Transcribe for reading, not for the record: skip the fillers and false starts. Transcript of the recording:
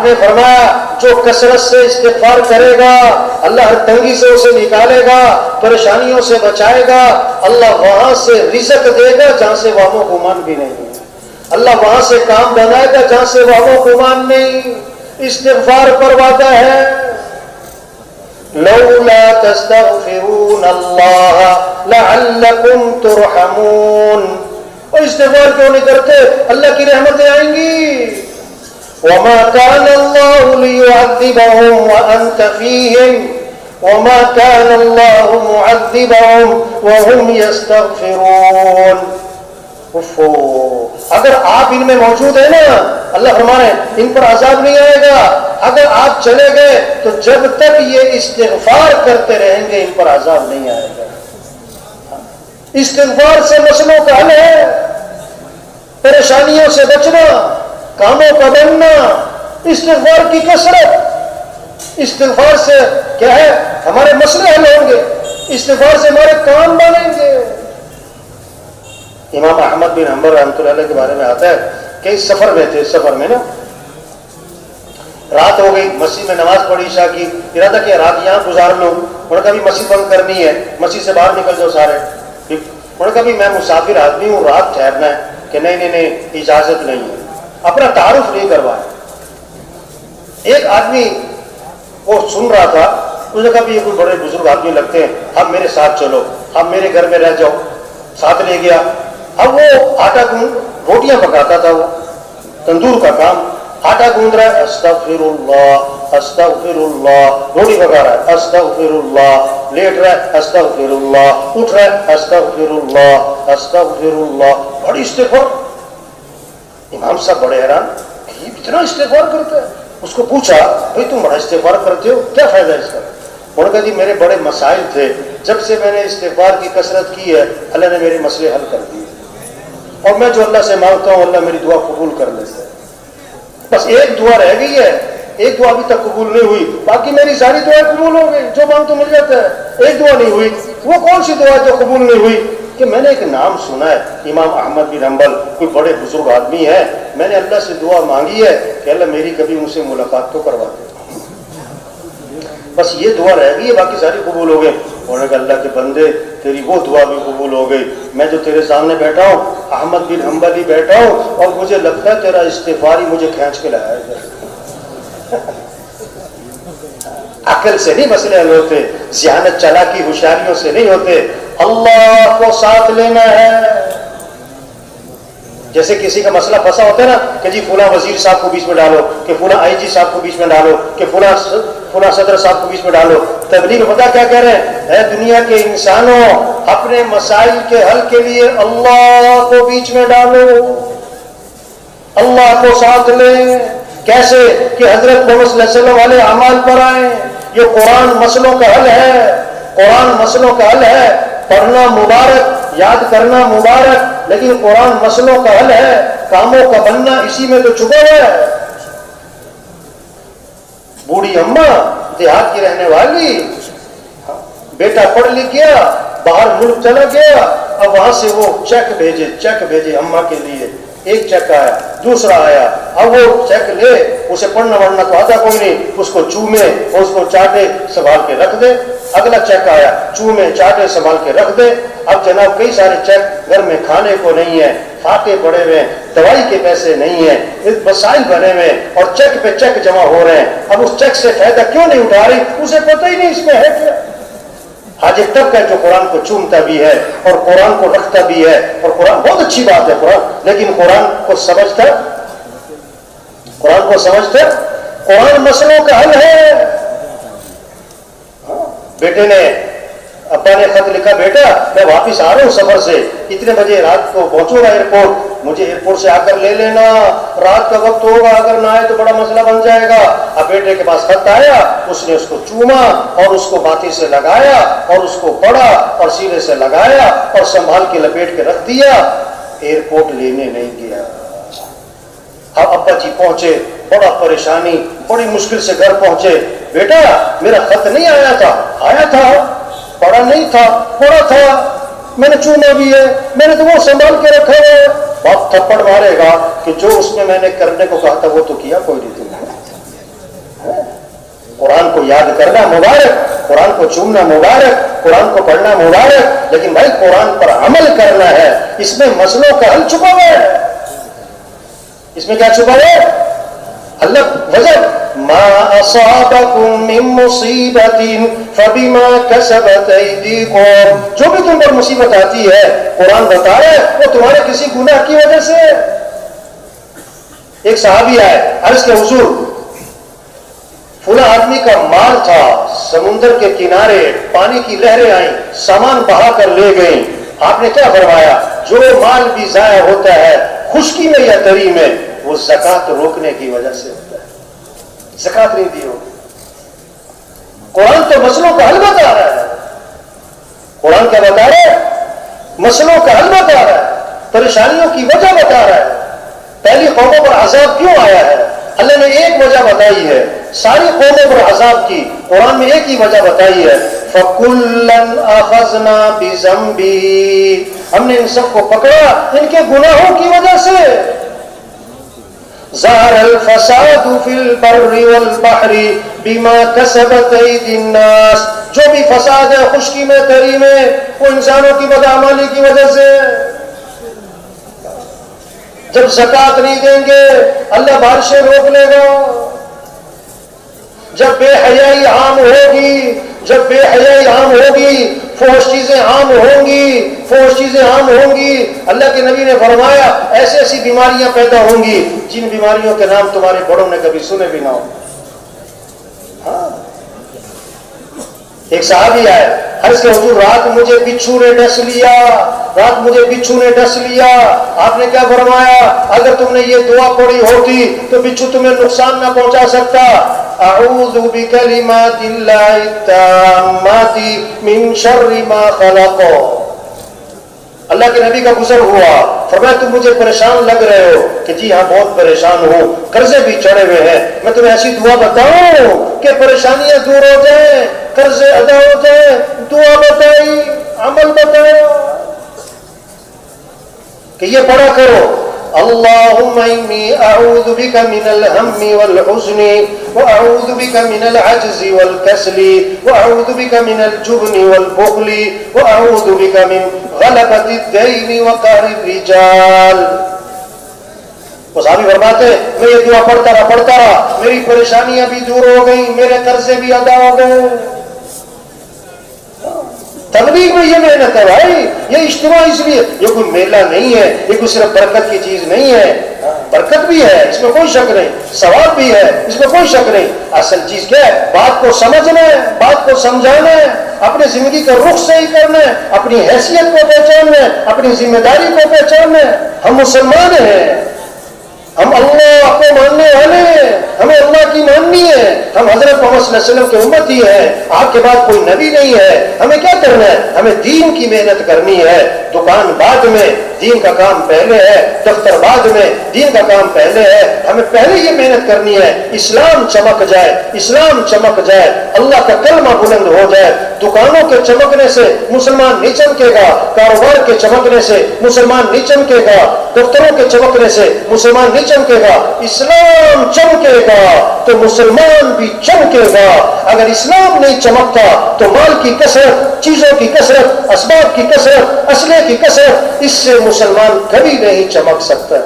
نے فرمایا جو کثرت سے استغفار کرے گا اللہ ہر تنگی سے اسے نکالے گا، پریشانیوں سے بچائے گا، اللہ وہاں سے رزق دے گا جہاں سے وہم و گمان بھی نہیں ہے، اللہ وہاں سے کام بنائے گا جہاں سے وہم و گمان نہیں۔ استغفار پر وعدہ ہے لولا تستغفرون اللہ لعلکم ترحمون، اور استغفار کیوں نہیں کرتے؟ اللہ کی رحمتیں آئیں گی۔ وما كان الله ليعذبهم وأنت فيهم وما كان الله معذبهم وهم يستغفرون۔ اگر آپ ان میں موجود ہیں نا، اللہ فرما رہے ہیں ان پر عذاب نہیں آئے گا، اگر آپ چلے گئے تو جب تک یہ استغفار کرتے رہیں گے ان پر عذاب نہیں آئے گا۔ استغفار سے مسئلوں کا حل ہے، پریشانیوں سے بچنا، کاموں کا بننا، استغفار کی کثرت۔ استغفار سے کیا ہے؟ ہمارے مسئلے حل ہوں گے، استغفار سے ہمارے کام بنیں گے۔ امام احمد بن حنبل رحمۃ اللہ علیہ کے بارے میں آتا ہے کہ اس سفر میں تھے، سفر میں نا رات ہو گئی، مسجد میں نماز پڑھی عشاء کی، ارادہ کیا رات یہاں گزار لوں، انہوں نے کہا بھی مسجد بند کرنی ہے، مسجد سے باہر نکل جاؤ سارے، انہوں نے کہا بھی میں مسافر آدمی ہوں، رات ٹھہرنا ہے، کہ نہیں اجازت نہیں ہے، اپنا تعارف نہیں کروایا۔ ایک آدمی وہ سن رہا تھا، اس نے کہا بھی یہ کوئی بڑے بزرگ آدمی لگتے ہیں، اب میرے ساتھ چلو، اب میرے گھر میں رہ جاؤ، ساتھ لے گیا۔ اب وہ آٹا گوند روٹیاں پکاتا تھا، وہ تندور کا کام، آٹا گوند رہا ہے، استغفر اللہ استغفر اللہ، روٹی پکا رہا ہے، استغفر اللہ، لیٹ رہا ہے، استغفر اللہ، اٹھ رہا ہے، استغفر اللہ استغفر اللہ، بڑی استغفار۔ امام صاحب بڑے حیران، یہ اتنا استغفار کرتا ہے؟ اس کو پوچھا بھائی تم بڑا استغفار کرتے ہو، کیا فائدہ ہے اس کا؟ انہوں نے کہا جی میرے بڑے مسائل تھے، جب سے میں نے استغفار کی کثرت کی ہے اللہ نے میرے مسئلے حل کر دیے، اور میں جو اللہ سے مانگتا ہوں اللہ میری دعا قبول کر لیتا ہے۔ بس ایک دعا رہ گئی ہے، ایک دعا ابھی تک قبول نہیں ہوئی، باقی میری ساری دعائیں قبول ہو گئی، جو مانگ تو مل جاتا ہے۔ ایک دعا نہیں ہوئی، وہ کون سی دعا جو قبول نہیں ہوئی؟ کہ میں نے ایک نام سنا ہے امام احمد بن حنبل، کوئی بڑے بزرگ آدمی ہے، میں نے اللہ سے دعا مانگی ہے کہ اللہ میری کبھی ان سے ملاقات تو کروا دے، بس یہ دعا رہ گئی ہے، باقی ساری قبول ہو گئے۔ انہوں نے کہا اللہ کے بندے تیری وہ دعا بھی قبول ہو گئی، میں جو تیرے سامنے بیٹھا ہوں احمد بن حنبل ہی بیٹھا ہوں، اور مجھے لگتا ہے تیرا استغفار ہی مجھے کھینچ کے لایا ہے۔ عقل سے نہیں مسئلے حل ہوتے، ذہانت چالاکی ہوشیاریوں سے نہیں ہوتے، اللہ کو ساتھ لینا ہے۔ جیسے کسی کا مسئلہ پھنسا ہوتا ہے نا کہ جی فلاں وزیر صاحب کو بیچ میں ڈالو، کہ فلاں آئی جی صاحب کو بیچ میں ڈالو، کہ فلاں صدر صاحب کو بیچ میں ڈالو۔ تبلیغ پتہ کیا کہہ رہے ہیں؟ اے دنیا کے انسانوں، اپنے مسائل کے حل کے لیے اللہ کو بیچ میں ڈالو، اللہ کو ساتھ لیں۔ کیسے؟ کہ حضرت محمد صلی اللہ علیہ وسلم والے اعمال پر آئیں۔ یہ قرآن مسئلوں کا حل ہے، قرآن مسئلوں کا حل ہے، پڑھنا مبارک، یاد کرنا مبارک، لیکن قرآن مسئلوں کا حل ہے، کاموں کا بننا اسی میں تو چھپا ہوا ہے۔ بوڑھی اماں دیہات کی رہنے والی، بیٹا پڑھ لکھ گیا، باہر ملک چلا گیا، اب وہاں سے وہ چیک بھیجے اماں کے لیے، ایک چیک آیا، دوسرا آیا، اب وہ چیک لے، اسے پڑھنا وڑھنا تو آتا کوئی نہیں، اس کو چومے اور اس کو چاٹے سنبھال کے رکھ دے، اگلا چیک آیا، چومے چاٹے سنبھال کے رکھ دے۔ اب جناب کئی سارے چیک گھر میں کھانے کو نہیں ہے، فاقے پڑے ہوئے ہیں، دوائی کے پیسے نہیں ہیں، مسائل بنے ہوئے ہیں، اور چیک پہ چیک جمع ہو رہے ہیں۔ اب اس چیک سے فائدہ کیوں نہیں اٹھا رہی؟ اسے پتہ ہی نہیں اس میں ہے کیا۔ حاجب تب کا جو قرآن کو چومتا بھی ہے اور قرآن کو رکھتا بھی ہے، اور قرآن بہت اچھی بات ہے قرآن، لیکن قرآن کو سمجھتا، قرآن مسئلوں کا حل ہے۔ بیٹے نے ابا نے خط لکھا، بیٹا میں واپس آ رہا ہوں سفر سے، اتنے بجے رات کو پہنچوں گا ایئرپورٹ، مجھے ایئرپورٹ سے آ کر لے لینا، رات کا وقت ہوگا، اگر نہ آئے تو بڑا مسئلہ بن جائے گا۔ اب بیٹے کے پاس خط آیا، اس نے اس کو چوما اور اس کو باتیں سے لگایا اور اس کو پڑھا اور سینے سے لگایا اور سنبھال کے لپیٹ کے رکھ دیا، ایئرپورٹ لینے نہیں گیا۔ اب ابا جی پہنچے، بڑا پریشانی، بڑی مشکل سے گھر پہنچے، بیٹا میرا خط نہیں آیا تھا، آیا تھا، پڑھا نہیں تھا، پڑھا تھا، میں نے چوما بھی ہے، میں نے تو وہ سنبھال کے رکھا ہے۔ باپ تھپڑ مارے گا کہ جو اس میں نے کرنے کو کہا تھا وہ تو کیا کوئی نہیں تم نے۔ قرآن کو یاد کرنا مبارک، قرآن کو چومنا مبارک، قرآن کو پڑھنا مبارک، لیکن بھائی قرآن پر عمل کرنا ہے، اس میں مسئلوں کا حل چھپا ہوا ہے۔ اس میں کیا چھپا ہوا ہے؟ اللہ وجہ ما اصابکم من مصیبت فبما کسبت ایدیکم، جو بھی تم پر مصیبت آتی ہے قرآن بتا رہا ہے وہ تمہارے کسی گناہ کی وجہ سے۔ ایک صحابی آئے، عرض کے حضور فلاں آدمی کا مال تھا، سمندر کے کنارے پانی کی لہریں آئیں، سامان بہا کر لے گئیں، آپ نے کیا فرمایا؟ جو مال بھی ضائع ہوتا ہے خشکی میں یا تری میں وہ زکات روکنے کی وجہ سے ہوتا ہے، زکات نہیں دی ہوگی۔ قرآن تو مسئلوں کا حل بتا رہا ہے، قرآن کیا بتا رہا ہے؟ مسئلوں کا حل بتا رہا ہے، پریشانیوں کی وجہ بتا رہا ہے۔ پہلی قوموں پر عذاب کیوں آیا ہے؟ اللہ نے ایک وجہ بتائی ہے، ساری قوموں پر عذاب کی قرآن میں ایک ہی وجہ بتائی ہے، فَكُلًّا أَخَذْنَا بِذَنبِهِ، ہم نے ان سب کو پکڑا ان کے گناہوں کی وجہ سے۔ ظَهَرَ الْفَسَادُ فِي الْبَرِّ وَالْبَحْرِ بِمَا كَسَبَتْ أَيْدِي النَّاسِ، جو بھی فساد ہے خشکی میں تری میں وہ انسانوں کی بدعملی کی وجہ سے۔ جب زکات نہیں دیں گے اللہ بارشیں روک لے گا، جب بے حیائی عام ہوگی، جب بے حیائی عام ہوگی فحش چیزیں عام ہوں گی، فحش چیزیں عام ہوں گی، اللہ کے نبی نے فرمایا ایسی ایسی بیماریاں پیدا ہوں گی جن بیماریوں کے نام تمہارے بڑوں نے کبھی سنے بھی نہ ہو۔ ہاں ایک صحابی آئے، عرض کے حضور رات مجھے بچھو نے ڈس لیا، رات مجھے بچھو نے ڈس لیا، آپ نے کیا فرمایا؟ اگر تم نے یہ دعا پڑھی ہوتی تو بچھو تمہیں نقصان نہ پہنچا سکتا، اعوذ بکلمات اللہ التامات من شر ما خلق۔ اللہ کے نبی کا گزر ہوا، فرمایا تم مجھے پریشان لگ رہے ہو کہ جی ہاں بہت پریشان ہوں، قرضے بھی چڑھے ہوئے ہیں، میں تمہیں ایسی دعا بتاؤں کہ پریشانیاں دور ہو جائیں، قرضے ادا ہو جائیں؟ دعا بتائی، عمل بتایا کہ یہ پڑھا کرو، اللہم انی اعوذ بک من الہم والحزن واعوذ بک من العجز والکسل واعوذ بک من الجبن والبخل واعوذ بک من غلبۃ الدین وقہر الرجال۔ وہ صحابی فرماتے میں یہ دعا پڑھتا رہا، میری پریشانیاں بھی دور ہو گئیں، میرے قرضے بھی ادا ہو گئے۔ تبلیغ میں یہ محنت ہے بھائی، یہ اجتماع اس لیے، یہ کوئی میلہ نہیں ہے، یہ کوئی صرف برکت کی چیز نہیں ہے، برکت بھی ہے اس میں کوئی شک نہیں، ثواب بھی ہے اس میں کوئی شک نہیں، اصل چیز کیا ہے؟ بات کو سمجھنا ہے، بات کو سمجھانا ہے، اپنی زندگی کا رخ صحیح کرنا ہے، اپنی حیثیت کو پہچاننا ہے، اپنی ذمہ داری کو پہچاننا ہے۔ ہم مسلمان ہیں، ہم اللہ کو ماننے والے ہیں، ہمیں اللہ کی ماننی ہے، ہم حضرت محمد صلی اللہ علیہ وسلم کے امتی ہیں، آپ کے بعد کوئی نبی نہیں ہے۔ ہمیں کیا کرنا ہے؟ ہمیں دین کی محنت کرنی ہے، دکان بعد میں، دین کا کام پہلے ہے، دفتر بعد میں، دین کا کام پہلے ہے۔ ہمیں پہلے یہ محنت کرنی ہے، اسلام چمک جائے، اسلام چمک جائے، اللہ کا کلمہ بلند ہو جائے۔ دکانوں کے چمکنے سے مسلمان نہیں چمکے گا، کاروبار کے چمکنے سے مسلمان نہیں چمکے گا، دفتروں کے چمکنے سے مسلمان نہیں چمکے گا، اسلام چمکے گا تو مسلمان بھی چمکے گا۔ اگر اسلام نہیں چمکتا تو مال کی کثرت، چیزوں کی کثرت، اسباب کی کثرت، اسلحے کی کثرت، اس سے مسلمان کبھی نہیں چمک سکتا۔